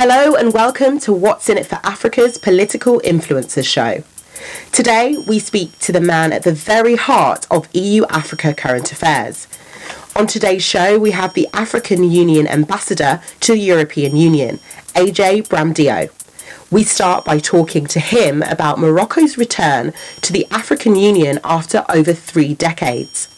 Hello and welcome to What's in it for Africa's Political Influencers Show. Today we speak to the man at the very heart of EU-Africa current affairs. On today's show we have the African Union Ambassador to the European Union, AJ Bramdio. We start by talking to him about Morocco's return to the African Union after over 3 decades.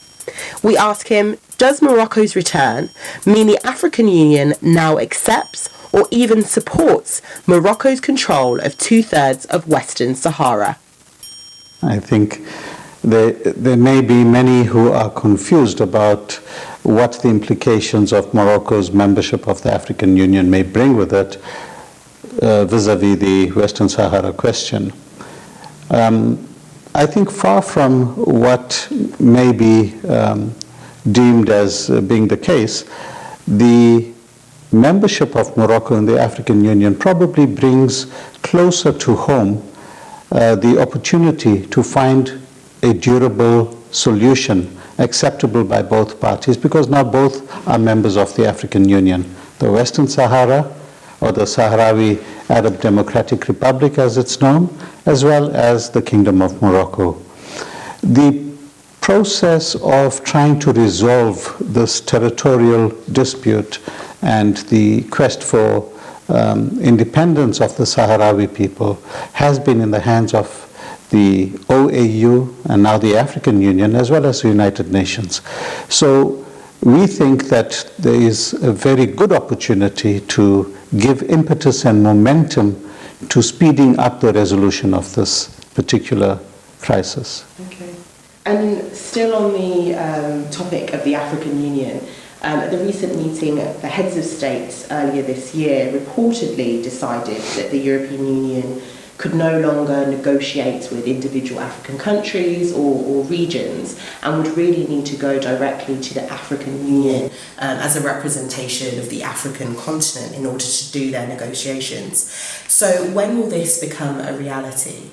We ask him, does Morocco's return mean the African Union now accepts or even supports Morocco's control of 2/3 of Western Sahara? I think there may be many who are confused about what the implications of Morocco's membership of the African Union may bring with it vis-à-vis the Western Sahara question. I think far from what may be deemed as being the case, the membership of Morocco in the African Union probably brings closer to home the opportunity to find a durable solution acceptable by both parties, because now both are members of the African Union. The Western Sahara, or the Sahrawi Arab Democratic Republic as it's known, as well as the Kingdom of Morocco. The process of trying to resolve this territorial dispute and the quest for independence of the Sahrawi people has been in the hands of the OAU and now the African Union, as well as the United Nations. So we think that there is a very good opportunity to give impetus and momentum to speeding up the resolution of this particular crisis. Okay. And still on the topic of the African Union, at the recent meeting, the heads of states earlier this year reportedly decided that the European Union could no longer negotiate with individual African countries or regions and would really need to go directly to the African Union as a representation of the African continent in order to do their negotiations. So when will this become a reality?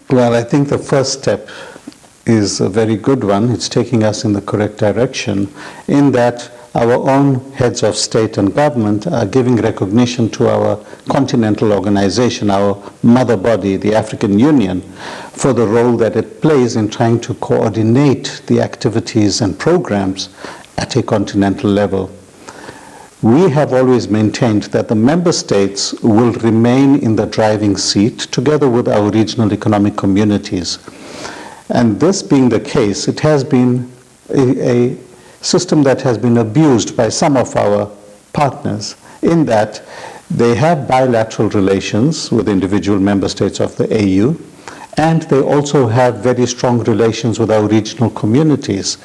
Well, I think the first step is a very good one. It's taking us in the correct direction in that our own heads of state and government are giving recognition to our continental organization, our mother body, the African Union, for the role that it plays in trying to coordinate the activities and programs at a continental level. We have always maintained that the member states will remain in the driving seat together with our regional economic communities. And this being the case, it has been a system that has been abused by some of our partners in that they have bilateral relations with individual member states of the AU, and they also have very strong relations with our regional communities.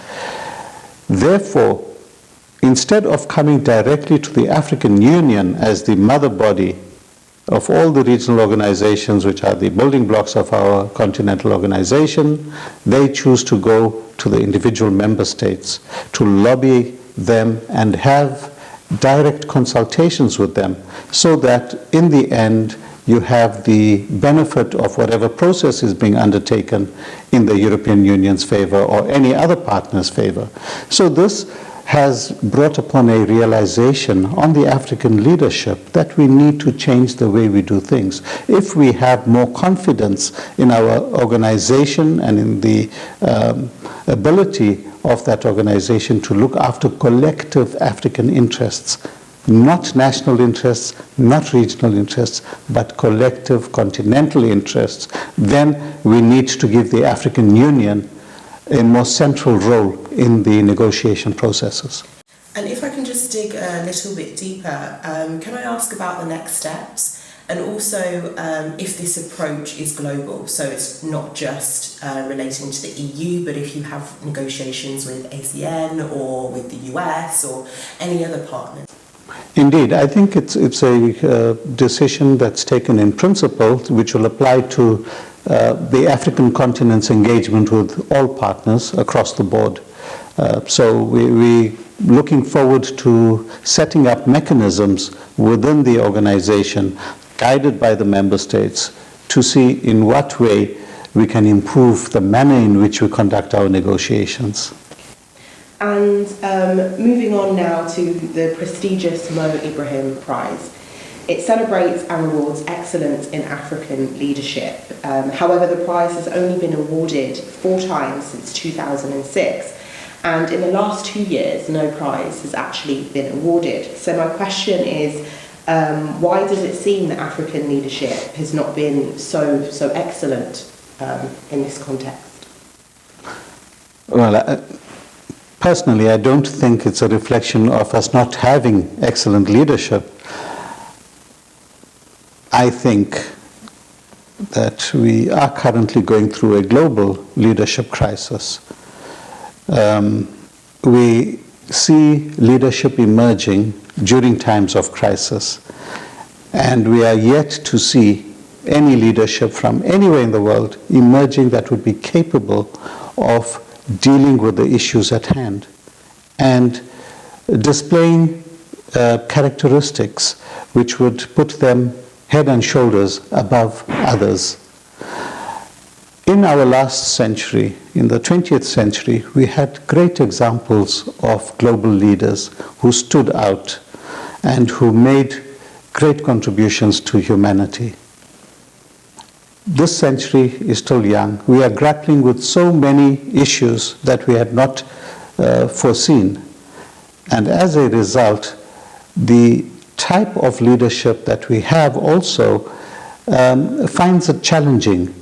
Therefore, instead of coming directly to the African Union as the mother body of all the regional organizations which are the building blocks of our continental organization, they choose to go to the individual member states to lobby them and have direct consultations with them so that in the end you have the benefit of whatever process is being undertaken in the European Union's favor or any other partner's favor. So this has brought upon a realization on the African leadership that we need to change the way we do things. If we have more confidence in our organization and in the ability of that organization to look after collective African interests, not national interests, not regional interests, but collective continental interests, then we need to give the African Union a more central role in the negotiation processes. And if I can just dig a little bit deeper, can I ask about the next steps? And also if this approach is global, so it's not just relating to the EU, but if you have negotiations with ASEAN or with the US or any other partners? Indeed, I think it's a decision that's taken in principle, which will apply to the African continent's engagement with all partners across the board. So we're looking forward to setting up mechanisms within the organization, guided by the member states, to see in what way we can improve the manner in which we conduct our negotiations. And moving on now to the prestigious Mo Ibrahim Prize. It celebrates and rewards excellence in African leadership. However, the prize has only been awarded 4 times since 2006. And in the last 2 years, no prize has actually been awarded. So my question is, why does it seem that African leadership has not been so excellent in this context? Well, personally, I don't think it's a reflection of us not having excellent leadership. I think that we are currently going through a global leadership crisis. We see leadership emerging during times of crisis, and we are yet to see any leadership from anywhere in the world emerging that would be capable of dealing with the issues at hand and displaying characteristics which would put them head and shoulders above others. In our last century, in the 20th century, we had great examples of global leaders who stood out and who made great contributions to humanity. This century is still young. We are grappling with so many issues that we had not foreseen. And as a result, the type of leadership that we have also finds it challenging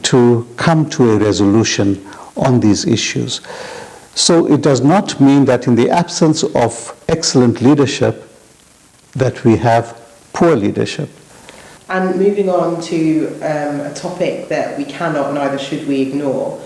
to come to a resolution on these issues. So it does not mean that in the absence of excellent leadership that we have poor leadership. And moving on to a topic that we cannot, neither should we ignore.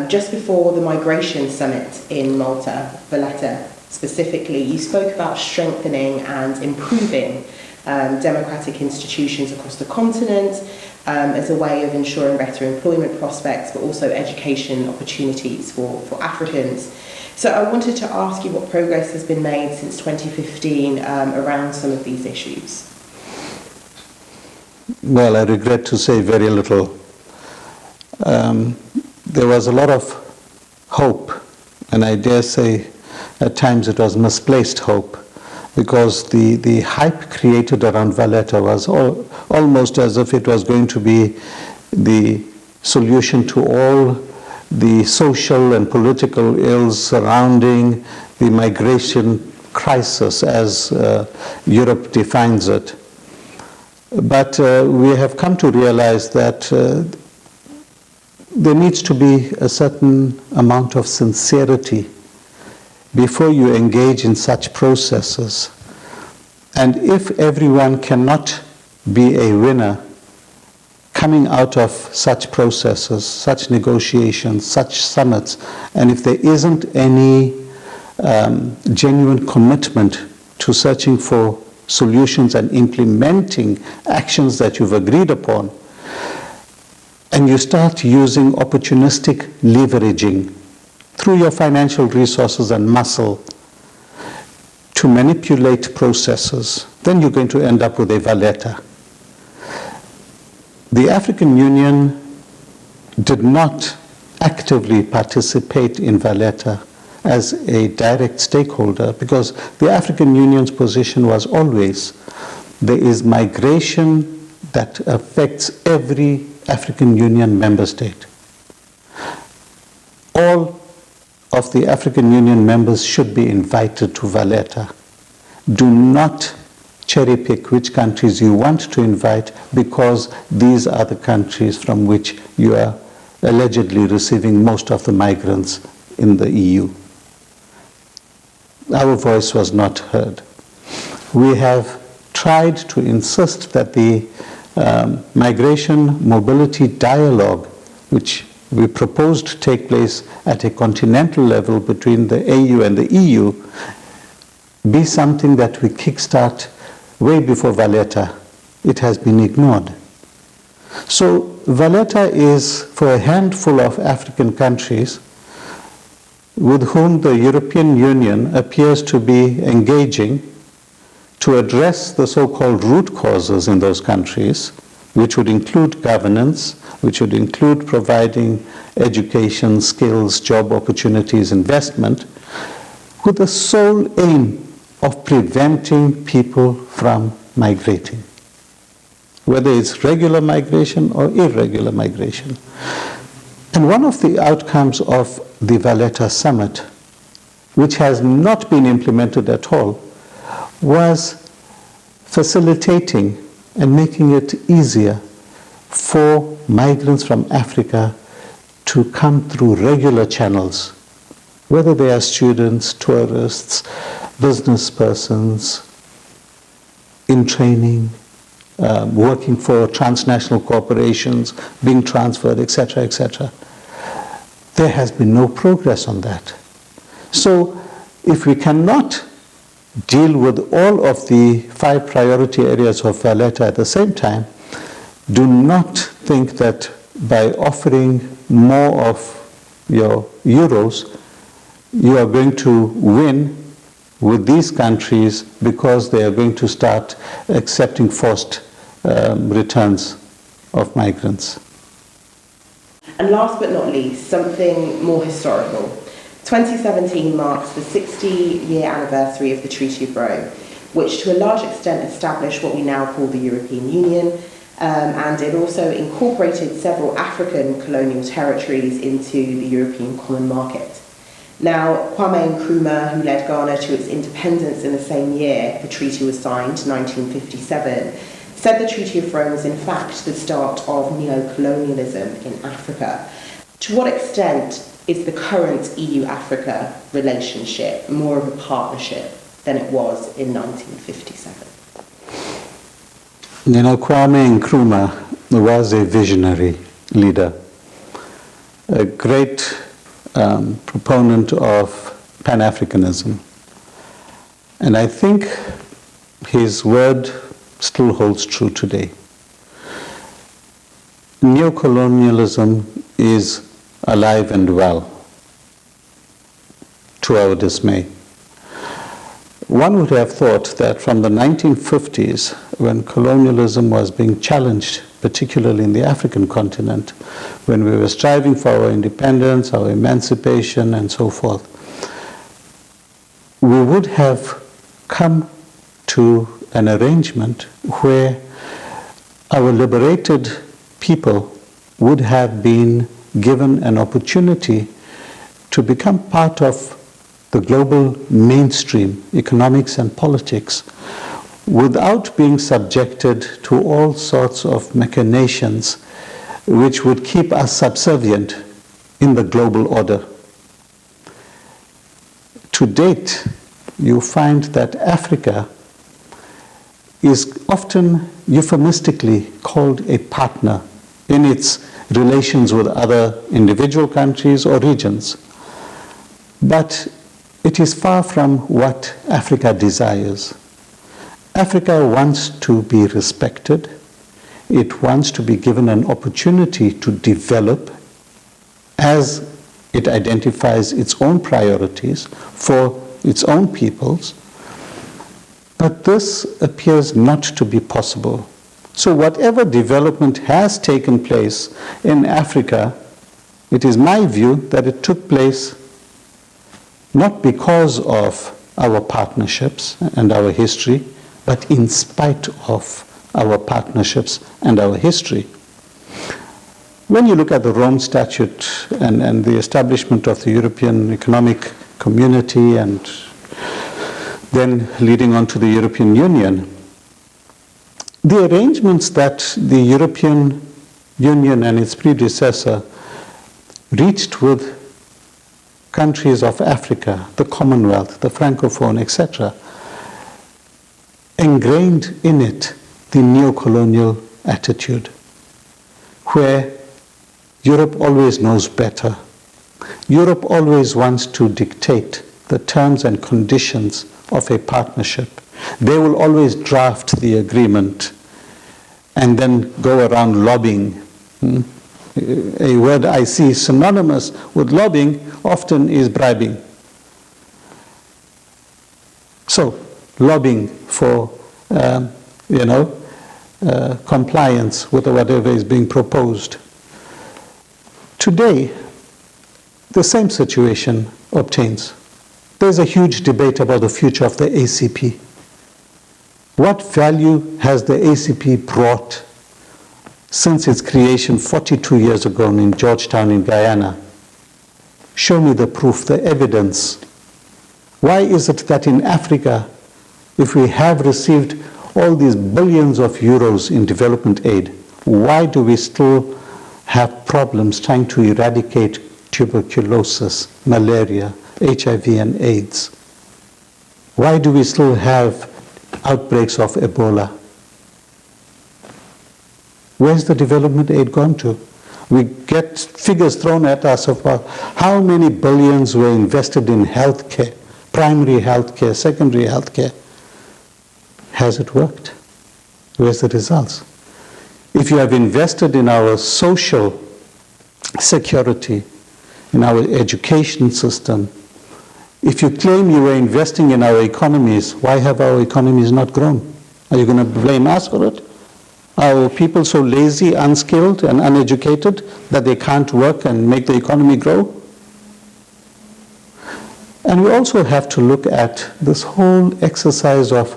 Just before the Migration Summit in Malta, Valletta specifically, you spoke about strengthening and improving democratic institutions across the continent as a way of ensuring better employment prospects, but also education opportunities for Africans. So I wanted to ask you what progress has been made since 2015 around some of these issues. Well, I regret to say very little. There was a lot of hope, and I dare say at times it was misplaced hope, because the hype created around Valletta was almost as if it was going to be the solution to all the social and political ills surrounding the migration crisis as Europe defines it. But we have come to realize that there needs to be a certain amount of sincerity before you engage in such processes. And if everyone cannot be a winner coming out of such processes, such negotiations, such summits, and if there isn't any genuine commitment to searching for solutions and implementing actions that you've agreed upon, and you start using opportunistic leveraging through your financial resources and muscle to manipulate processes, then you're going to end up with a Valletta. The African Union did not actively participate in Valletta as a direct stakeholder, because the African Union's position was always there is migration that affects every African Union member state. All of the African Union members should be invited to Valletta. Do not cherry pick which countries you want to invite, because these are the countries from which you are allegedly receiving most of the migrants in the EU. Our voice was not heard. We have tried to insist that the migration mobility dialogue, which we proposed to take place at a continental level between the AU and the EU, be something that we kickstart way before Valletta. It has been ignored. So Valletta is for a handful of African countries with whom the European Union appears to be engaging to address the so-called root causes in those countries, which would include governance, which would include providing education, skills, job opportunities, investment, with the sole aim of preventing people from migrating, whether it's regular migration or irregular migration. And one of the outcomes of the Valletta Summit, which has not been implemented at all, was facilitating and making it easier for migrants from Africa to come through regular channels, whether they are students, tourists, business persons, in training, working for transnational corporations, being transferred, etc., etc. There has been no progress on that. So if we cannot deal with all of the 5 priority areas of Valletta at the same time, do not think that by offering more of your euros, you are going to win with these countries because they are going to start accepting forced returns of migrants. And last but not least, something more historical. 2017 marks the 60-year anniversary of the Treaty of Rome, which to a large extent established what we now call the European Union, and it also incorporated several African colonial territories into the European Common Market. Now, Kwame Nkrumah, who led Ghana to its independence in the same year the treaty was signed, 1957, said the Treaty of Rome was in fact the start of neo-colonialism in Africa. To what extent is the current EU-Africa relationship more of a partnership than it was in 1957? You know, Kwame Nkrumah was a visionary leader, a great proponent of Pan-Africanism. And I think his word still holds true today. Neocolonialism is alive and well, to our dismay. One would have thought that from the 1950s, when colonialism was being challenged, particularly in the African continent, when we were striving for our independence, our emancipation, and so forth, we would have come to an arrangement where our liberated people would have been given an opportunity to become part of the global mainstream, economics and politics, without being subjected to all sorts of machinations which would keep us subservient in the global order. To date, you find that Africa is often euphemistically called a partner in its relations with other individual countries or regions. But it is far from what Africa desires. Africa wants to be respected. It wants to be given an opportunity to develop as it identifies its own priorities for its own peoples. But this appears not to be possible. So whatever development has taken place in Africa, it is my view that it took place not because of our partnerships and our history, but in spite of our partnerships and our history. When you look at the Rome Statute and the establishment of the European Economic Community and then leading on to the European Union, the arrangements that the European Union and its predecessor reached with countries of Africa, the Commonwealth, the Francophone, etc., ingrained in it the neo-colonial attitude, where Europe always knows better. Europe always wants to dictate the terms and conditions of a partnership. They will always draft the agreement and then go around lobbying. A word I see synonymous with lobbying often is bribing. So, lobbying for, compliance with whatever is being proposed. Today, the same situation obtains. There's a huge debate about the future of the ACP. What value has the ACP brought since its creation 42 years ago in Georgetown in Guyana? Show me the proof, the evidence. Why is it that in Africa, if we have received all these billions of euros in development aid, why do we still have problems trying to eradicate tuberculosis, malaria, HIV and AIDS? Why do we still have outbreaks of Ebola? Where's the development aid gone to? We get figures thrown at us of how many billions were invested in healthcare, primary healthcare, secondary healthcare. Has it worked? Where's the results? If you have invested in our social security, in our education system, if you claim you were investing in our economies, why have our economies not grown? Are you going to blame us for it? Are people so lazy, unskilled, and uneducated that they can't work and make the economy grow? And we also have to look at this whole exercise of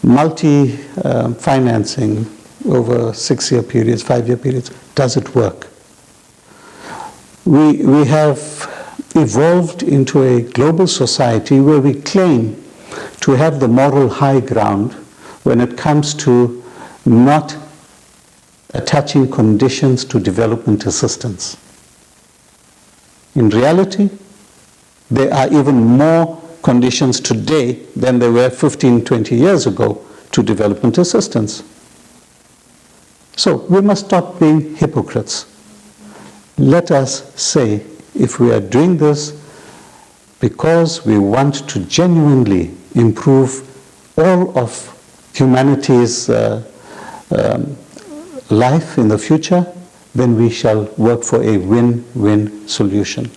multi-financing over 6-year periods, 5-year periods. Does it work? We have evolved into a global society where we claim to have the moral high ground when it comes to not attaching conditions to development assistance. In reality, there are even more conditions today than there were 15, 20 years ago to development assistance. So we must stop being hypocrites. Let us say, if we are doing this because we want to genuinely improve all of humanity's life in the future, then we shall work for a win-win solution.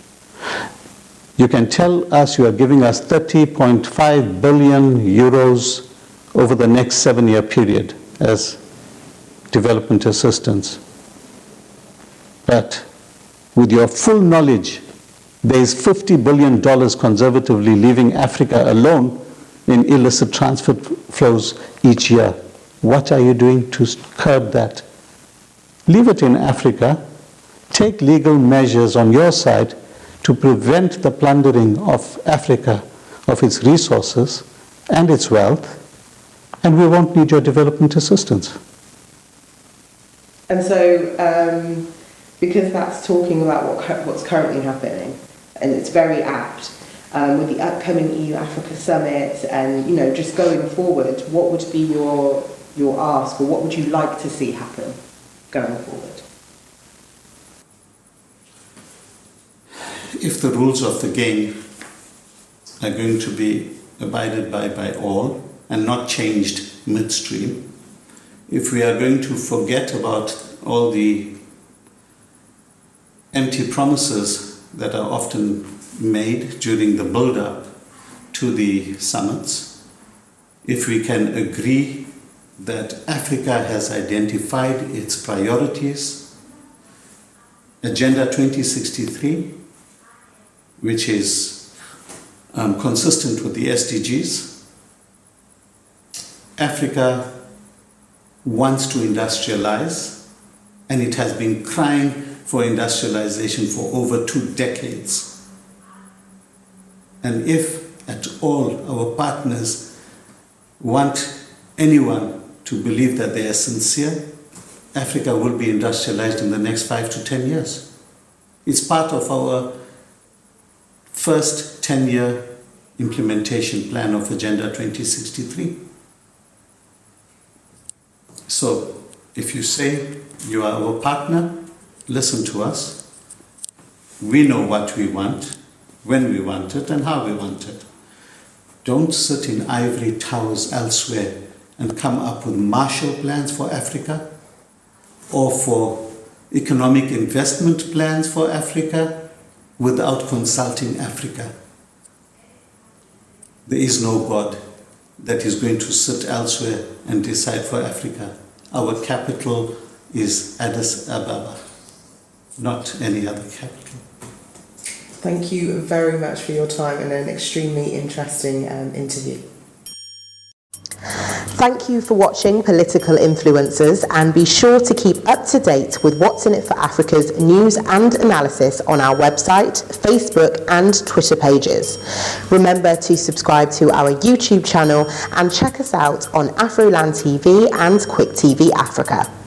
You can tell us you are giving us 30.5 billion euros over the next 7-year period as development assistance. But with your full knowledge, there is $50 billion conservatively leaving Africa alone in illicit transfer flows each year. What are you doing to curb that? Leave it in Africa. Take legal measures on your side to prevent the plundering of Africa of its resources and its wealth, and we won't need your development assistance. And so, because that's talking about what's currently happening, and it's very apt, with the upcoming EU-Africa summit and, just going forward, what would be your ask, or what would you like to see happen going forward? If the rules of the game are going to be abided by all and not changed midstream, if we are going to forget about all the empty promises that are often made during the build-up to the summits, if we can agree that Africa has identified its priorities, Agenda 2063, which is consistent with the SDGs, Africa wants to industrialize, and it has been crying for industrialization for over 2 decades. And if at all our partners want anyone to believe that they are sincere, Africa will be industrialized in the next 5 to 10 years. It's part of our first 10-year implementation plan of Agenda 2063. So, if you say you are our partner, listen to us. We know what we want, when we want it, and how we want it. Don't sit in ivory towers elsewhere and come up with Marshall plans for Africa or for economic investment plans for Africa without consulting Africa. There is no God that is going to sit elsewhere and decide for Africa. Our capital is Addis Ababa, not any other capital. Thank you very much for your time and an extremely interesting interview. Thank you for watching Political Influencers, and be sure to keep up to date with What's in It for Africa's news and analysis on our website, Facebook and Twitter pages. Remember to subscribe to our YouTube channel and check us out on Afroland TV and Quick TV Africa.